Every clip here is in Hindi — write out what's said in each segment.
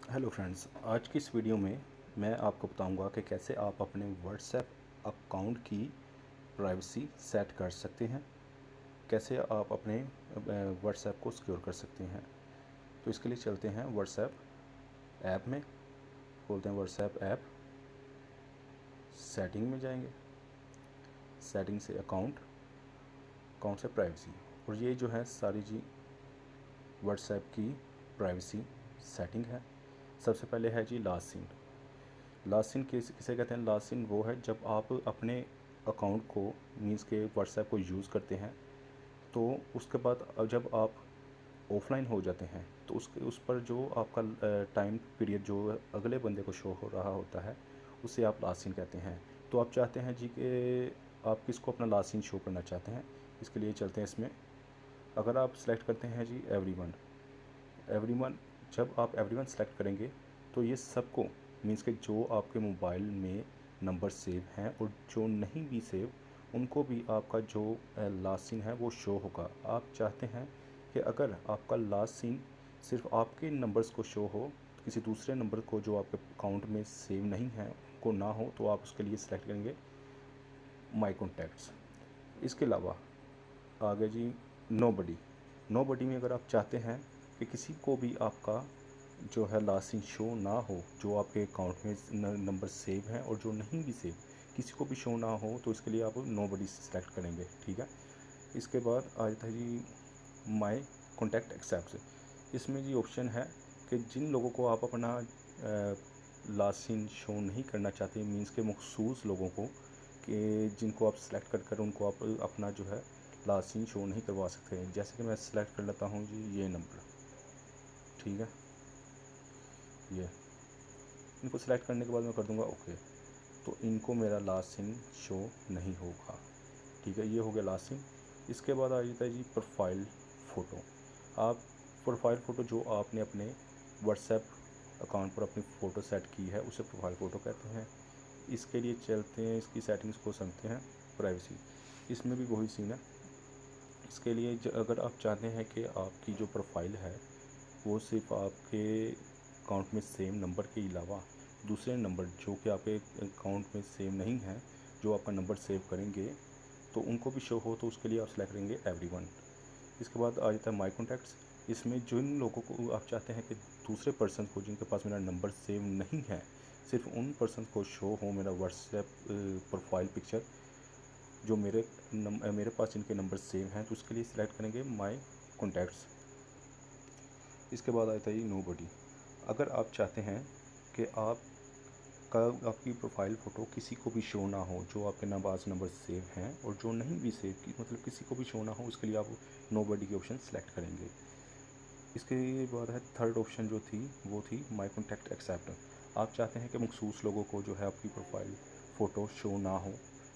हेलो फ्रेंड्स, आज की इस वीडियो में मैं आपको बताऊंगा कि कैसे आप अपने व्हाट्सएप अकाउंट की प्राइवेसी सेट कर सकते हैं। कैसे आप अपने व्हाट्सएप को सिक्योर कर सकते हैं। तो इसके लिए चलते हैं व्हाट्सएप ऐप में, खोलते हैं व्हाट्सएप ऐप, सेटिंग में जाएंगे, सेटिंग से अकाउंट, अकाउंट से प्राइवेसी, और ये जो है सारी जी व्हाट्सएप की प्राइवेसी सेटिंग है। सबसे पहले है जी लास्ट सीन। लास्ट सीन किसे कहते हैं? लास्ट सीन वो है जब आप अपने अकाउंट को मीन्स के व्हाट्सएप को यूज़ करते हैं, तो उसके बाद जब आप ऑफलाइन हो जाते हैं तो उस पर जो आपका टाइम पीरियड जो अगले बंदे को शो हो रहा होता है उसे आप लास्ट सीन कहते हैं। तो आप चाहते हैं जी कि आप किसको अपना लास्ट सीन शो करना चाहते हैं। इसके लिए चलते हैं इसमें। अगर आप सेलेक्ट करते हैं जी एवरीवन, एवरीवन, जब आप एवरीवन सेलेक्ट करेंगे तो ये सबको मीन्स के जो आपके मोबाइल में नंबर सेव हैं और जो नहीं भी सेव, उनको भी आपका जो लास्ट सीन है वो शो होगा। आप चाहते हैं कि अगर आपका लास्ट सीन सिर्फ आपके नंबर्स को शो हो, किसी दूसरे नंबर को जो आपके अकाउंट में सेव नहीं है उनको ना हो, तो आप उसके लिए सिलेक्ट करेंगे माई कॉन्टैक्ट्स। इसके अलावा आगे जी नोबडी। नोबडी में अगर आप चाहते हैं कि किसी को भी आपका जो है लास्ट सीन शो ना हो, जो आपके अकाउंट में नंबर सेव हैं और जो नहीं भी सेव, किसी को भी शो ना हो, तो इसके लिए आप नोबडी सेलेक्ट करेंगे। ठीक है। इसके बाद आ जाता है जी माई कॉन्टैक्ट एक्सेप्ट। इसमें जी ऑप्शन है कि जिन लोगों को आप अपना लास्ट सीन शो नहीं करना चाहते, मीन्स के मखसूस लोगों को, कि जिनको आप सेलेक्ट कर कर उनको आप अपना जो है लास्ट सीन शो नहीं करवा सकते हैं। जैसे कि मैं सेलेक्ट कर लेता हूँ जी ये नंबर, ठीक है, ये इनको सेलेक्ट करने के बाद मैं कर दूंगा ओके। तो इनको मेरा लास्ट सीन शो नहीं होगा। ठीक है, ये हो गया लास्ट सीन। इसके बाद आ जाता है जी प्रोफाइल फ़ोटो। आप प्रोफाइल फ़ोटो जो आपने अपने व्हाट्सएप अकाउंट पर अपनी फ़ोटो सेट की है उसे प्रोफाइल फ़ोटो कहते हैं। इसके लिए चलते हैं, इसकी सेटिंग्स को समझते हैं। प्राइवेसी, इसमें भी वही सीन है। इसके लिए अगर आप चाहते हैं कि आपकी जो प्रोफाइल है वो सिर्फ आपके अकाउंट में सेम नंबर के अलावा दूसरे नंबर जो कि आपके अकाउंट में सेम नहीं है, जो आपका नंबर सेव करेंगे तो उनको भी शो हो, तो उसके लिए आप सेलेक्ट करेंगे एवरीवन। इसके बाद आ जाता है माई कॉन्टैक्ट्स। इसमें जिन लोगों को आप चाहते हैं कि दूसरे पर्सन को जिनके पास मेरा नंबर सेव नहीं है, सिर्फ उन पर्सन को शो हो मेरा व्हाट्सएप प्रोफाइल पिक्चर, जो मेरे पास जिनके नंबर सेव हैं, तो उसके लिए सिलेक्ट करेंगे माई कॉन्टैक्ट्स। इसके बाद आता है नोबडी। अगर आप चाहते हैं कि आपकी प्रोफाइल फ़ोटो किसी को भी शो ना हो, जो आपके पास नंबर सेव हैं और जो नहीं भी सेव की, मतलब किसी को भी शो ना हो, उसके लिए आप नोबडी की ऑप्शन सेलेक्ट करेंगे। इसके बाद है थर्ड ऑप्शन जो थी वो थी माई कॉन्टैक्ट एक्सेप्ट। आप चाहते हैं कि मखसूस लोगों को जो है आपकी प्रोफाइल फ़ोटो शो ना हो,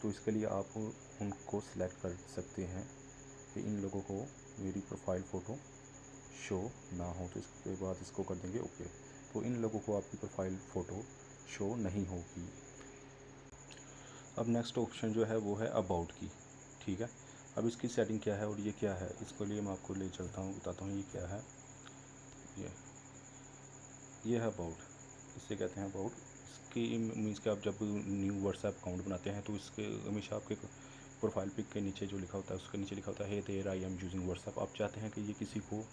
तो इसके लिए आप उनको सिलेक्ट कर सकते हैं कि इन लोगों को मेरी प्रोफाइल फ़ोटो शो ना हो, तो इसके बाद इसको कर देंगे ओके। तो इन लोगों को आपकी प्रोफाइल फ़ोटो शो नहीं होगी। अब नेक्स्ट ऑप्शन जो है वो है अबाउट की। ठीक है, अब इसकी सेटिंग क्या है और ये क्या है, इसके लिए मैं आपको ले चलता हूँ, बताता हूँ ये क्या है। ये ये है अबाउट, इससे कहते हैं अबाउट। इसकी मीन्स कि आप जब न्यू व्हाट्सएप अकाउंट बनाते हैं तो इसके हमेशा आपके प्रोफाइल पिक के नीचे जो लिखा होता है उसके नीचे लिखा होता है there I am using WhatsApp. आप चाहते हैं कि ये किसी को,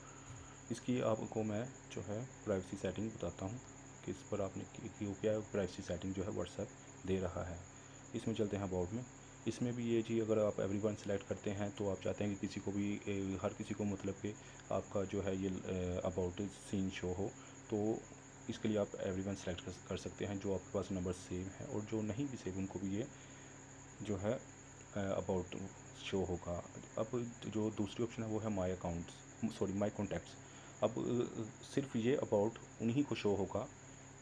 इसकी आपको मैं जो है प्राइवेसी सेटिंग बताता हूँ कि इस पर आपने क्यों क्या प्राइवेसी सेटिंग जो है व्हाट्सएप दे रहा है। इसमें चलते हैं अबाउट में। इसमें भी ये जी अगर आप एवरीवन सेलेक्ट करते हैं तो आप चाहते हैं कि किसी को भी हर किसी को मतलब कि आपका जो है ये अबाउट सीन शो हो, तो इसके लिए आप एवरीवन सेलेक्ट कर सकते हैं। जो आपके पास नंबर सेव है और जो नहीं भी सेव उनको भी ये जो है अबाउट शो होगा। अब जो दूसरी ऑप्शन है वो है माई अकाउंट्स, सॉरी माई कॉन्टैक्ट्स। अब सिर्फ ये अबाउट उन्हीं को शो होगा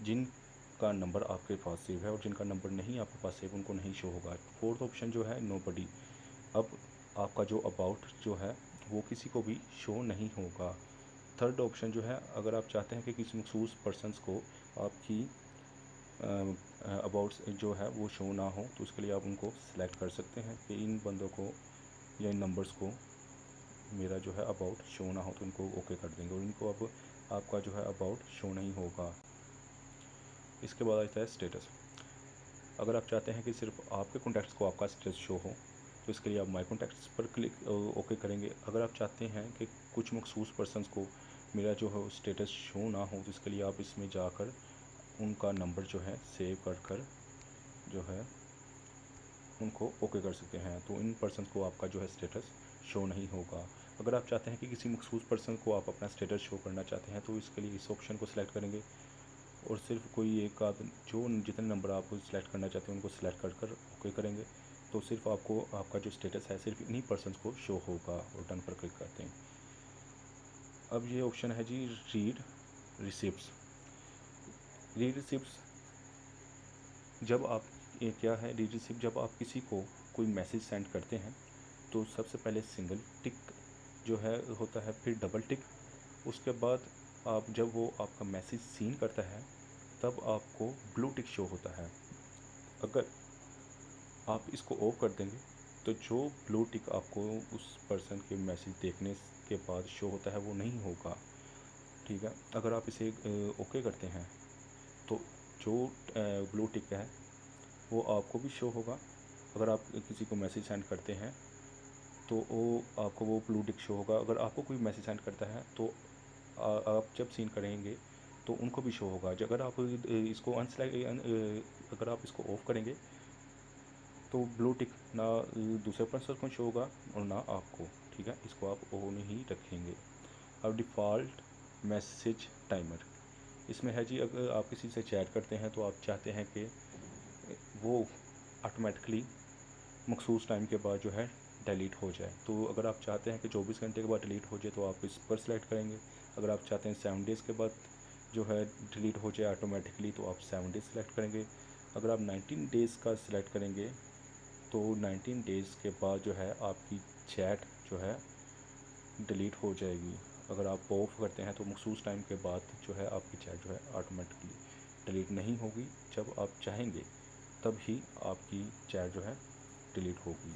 जिनका नंबर आपके पास सेव है, और जिनका नंबर नहीं आपके पास सेव उनको नहीं शो होगा। फोर्थ ऑप्शन जो है नोबडी। अब आपका जो अबाउट जो है वो किसी को भी शो नहीं होगा। थर्ड ऑप्शन जो है, अगर आप चाहते हैं कि किसी मखसूस पर्सनस को आपकी अबाउट्स जो है वो शो ना हो, तो उसके लिए आप उनको सेलेक्ट कर सकते हैं कि इन बंदों को या इन नंबर्स को मेरा जो है अबाउट शो ना हो, तो इनको ओके कर देंगे और इनको अब आपका जो है अबाउट शो नहीं होगा। इसके बाद आता है स्टेटस। अगर आप चाहते हैं कि सिर्फ आपके कॉन्टैक्ट्स को आपका स्टेटस शो हो तो इसके लिए आप माई कॉन्टैक्ट्स पर क्लिक ओके करेंगे। अगर आप चाहते हैं कि कुछ मखसूस पर्सनस को मेरा जो है स्टेटस शो ना हो तो इसके लिए आप इसमें जाकर उनका नंबर जो है सेव कर जो है उनको ओके कर सकते हैं, तो इन पर्सन को आपका जो है स्टेटस शो नहीं होगा। अगर आप चाहते हैं कि किसी मखसूस पर्सन को आप अपना स्टेटस शो करना चाहते हैं तो इसके लिए इस ऑप्शन को सिलेक्ट करेंगे और सिर्फ कोई एक आदमी जो जितने नंबर आप सिलेक्ट करना चाहते हैं उनको सिलेक्ट कर ओके करेंगे, तो सिर्फ आपको आपका जो स्टेटस है सिर्फ इन्हीं पर्सन को शो होगा और डन पर क्लिक करते हैं। अब ये ऑप्शन है जी रीड रिसिप्ट्स। रीड रिसिप्ट्स जब आप ये क्या है, रीड रिसिप्ट जब आप किसी को कोई मैसेज सेंड करते हैं तो सबसे पहले सिंगल टिक जो है होता है, फिर डबल टिक, उसके बाद आप जब वो आपका मैसेज सीन करता है तब आपको ब्लू टिक शो होता है। अगर आप इसको ऑफ कर देंगे तो जो ब्लू टिक आपको उस पर्सन के मैसेज देखने के बाद शो होता है वो नहीं होगा, ठीक है। अगर आप इसे ओके करते हैं तो जो ब्लू टिक है वो आपको भी शो होगा। अगर आप किसी को मैसेज सेंड करते हैं तो वो आपको वो ब्लू टिक शो होगा। अगर आपको कोई मैसेज सेंड करता है तो आप जब सीन करेंगे तो उनको भी शो होगा। अगर आप इसको अगर आप इसको ऑफ करेंगे तो ब्लू टिक ना दूसरे पर्सन को शो होगा और ना आपको, ठीक है। इसको आप ऑन ही रखेंगे। अब डिफ़ॉल्ट मैसेज टाइमर, इसमें है जी अगर आप किसी से चैट करते हैं तो आप चाहते हैं कि वो ऑटोमेटिकली मखसूस टाइम के बाद जो है डिलीट हो जाए, तो अगर आप चाहते हैं कि 24 घंटे के बाद डिलीट हो जाए तो आप इस पर सेलेक्ट करेंगे। अगर आप चाहते हैं 7 डेज़ के बाद जो है डिलीट हो जाए ऑटोमेटिकली तो आप 7 डेज़ सेलेक्ट करेंगे। अगर आप 19 डेज़ का सिलेक्ट करेंगे तो 19 डेज़ के बाद जो है आपकी चैट जो है डिलीट हो जाएगी। अगर आप ऑफ करते हैं तो मखसूस टाइम के बाद जो है आपकी चैट जो है ऑटोमेटिकली डिलीट नहीं होगी, जब आप चाहेंगे तब ही आपकी चैट जो है डिलीट होगी।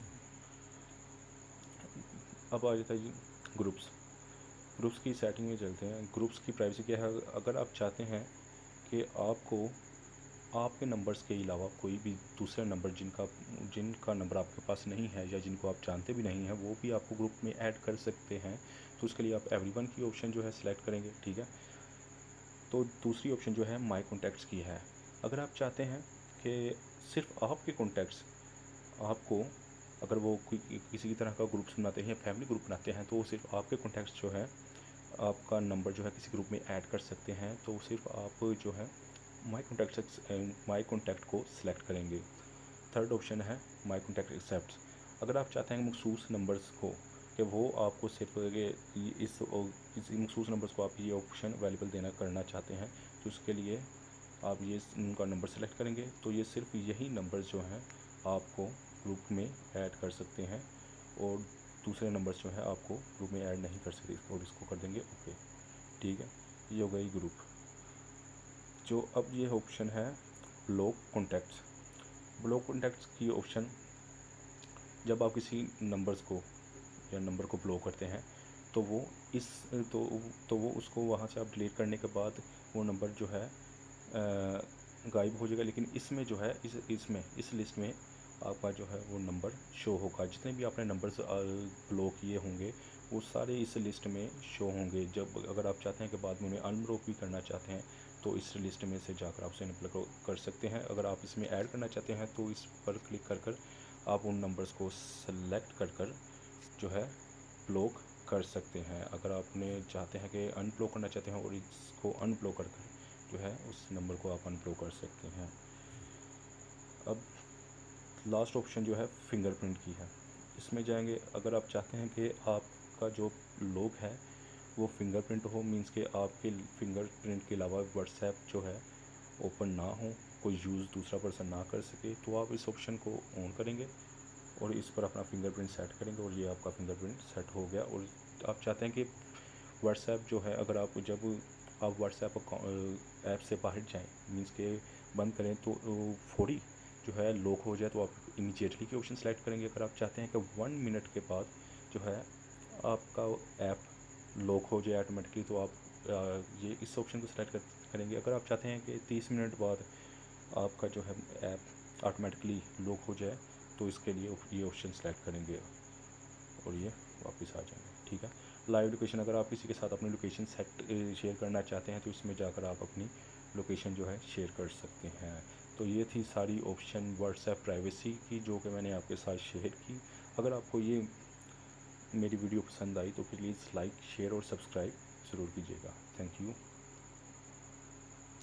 अब आ जाता है जी ग्रुप्स। ग्रुप्स की सेटिंग में चलते हैं। ग्रुप्स की प्राइवेसी क्या है, अगर आप चाहते हैं कि आपको आपके नंबर्स के अलावा कोई भी दूसरा नंबर जिनका नंबर आपके पास नहीं है या जिनको आप जानते भी नहीं हैं वो भी आपको ग्रुप में ऐड कर सकते हैं, तो उसके लिए आप एवरीवन की ऑप्शन जो है सिलेक्ट करेंगे, ठीक है। तो दूसरी ऑप्शन जो है माई कॉन्टैक्ट्स की है। अगर आप चाहते हैं कि सिर्फ आपके कॉन्टैक्ट्स आपको, अगर वो कोई किसी की तरह का ग्रुप बनाते हैं या फैमिली ग्रुप बनाते हैं तो सिर्फ आपके कॉन्टैक्ट्स जो है आपका नंबर जो है किसी ग्रुप में ऐड कर सकते हैं, तो सिर्फ आप जो है माई कॉन्टैक्ट को सिलेक्ट करेंगे। थर्ड ऑप्शन है माई कॉन्टैक्ट एक्सेप्ट। अगर आप चाहते हैं मखसूस नंबर्स को कि वो आपको सिर्फ इस मखसूस नंबर्स को आप ये ऑप्शन अवेलेबल देना करना चाहते हैं तो उसके लिए आप ये उनका नंबर सेलेक्ट करेंगे, तो ये सिर्फ यही नंबर्स जो हैं आपको ग्रुप में ऐड कर सकते हैं और दूसरे नंबर्स जो है आपको ग्रुप में ऐड नहीं कर सकते, और इसको कर देंगे ओके, ठीक है। ये हो गई ग्रुप। जो अब ये ऑप्शन है ब्लॉक कॉन्टैक्ट्स। ब्लॉक कॉन्टैक्ट्स की ऑप्शन जब आप किसी नंबर्स को या नंबर को ब्लॉक करते हैं तो वो इस तो वो उसको वहाँ से आप डिलीट करने के बाद वो नंबर जो है गायब हो जाएगा, लेकिन इसमें जो है इस लिस्ट में आपका जो है वो नंबर शो होगा। जितने भी आपने नंबर्स ब्लॉक किए होंगे वो सारे इस लिस्ट में शो होंगे। जब अगर आप चाहते हैं कि बाद में उन्हें अनब्लॉक भी करना चाहते हैं तो इस लिस्ट में से जाकर आप उसे अनब्लॉक कर सकते हैं। अगर आप इसमें ऐड करना चाहते हैं तो इस पर क्लिक कर आप उन नंबर्स को सेलेक्ट कर जो है ब्लॉक कर सकते हैं। अगर आपने चाहते हैं कि अनब्लॉक करना चाहते हैं और इसको अनब्लॉक कर जो है उस नंबर को आप अनब्लॉक कर सकते हैं। अब लास्ट ऑप्शन जो है फिंगरप्रिंट की है, इसमें जाएंगे। अगर आप चाहते हैं कि आपका जो लॉक है वो फिंगरप्रिंट हो, मींस के आपके फिंगरप्रिंट के अलावा व्हाट्सएप जो है ओपन ना हो, कोई यूज़ दूसरा पर्सन ना कर सके, तो आप इस ऑप्शन को ऑन करेंगे और इस पर अपना फिंगरप्रिंट सेट करेंगे और ये आपका फिंगरप्रिंट सेट हो गया। और आप चाहते हैं कि व्हाट्सएप जो है अगर आप जब आप व्हाट्सएप ऐप से बाहर जाएं, मींस के बंद करें तो फौरी जो है लॉक हो जाए, तो आप इमीडिएटली की ऑप्शन सेलेक्ट करेंगे। अगर आप चाहते हैं कि 1 मिनट के बाद जो है आपका ऐप लॉक हो जाए ऑटोमेटिकली, तो आप ये इस ऑप्शन को सेलेक्ट करेंगे। अगर आप चाहते हैं कि 30 मिनट बाद आपका जो है ऐप ऑटोमेटिकली लॉक हो जाए, तो इसके लिए ये ऑप्शन सेलेक्ट करेंगे और ये वापस आ जाएंगे। ठीक है। लाइव लोकेशन, अगर आप किसी के साथ अपनी लोकेशन शेयर करना चाहते हैं तो इसमें जाकर आप अपनी लोकेशन जो है शेयर कर सकते हैं। तो ये थी सारी ऑप्शन व्हाट्सएप प्राइवेसी की जो कि मैंने आपके साथ शेयर की। अगर आपको ये मेरी वीडियो पसंद आई तो प्लीज़ लाइक, शेयर और सब्सक्राइब ज़रूर कीजिएगा। Thank you.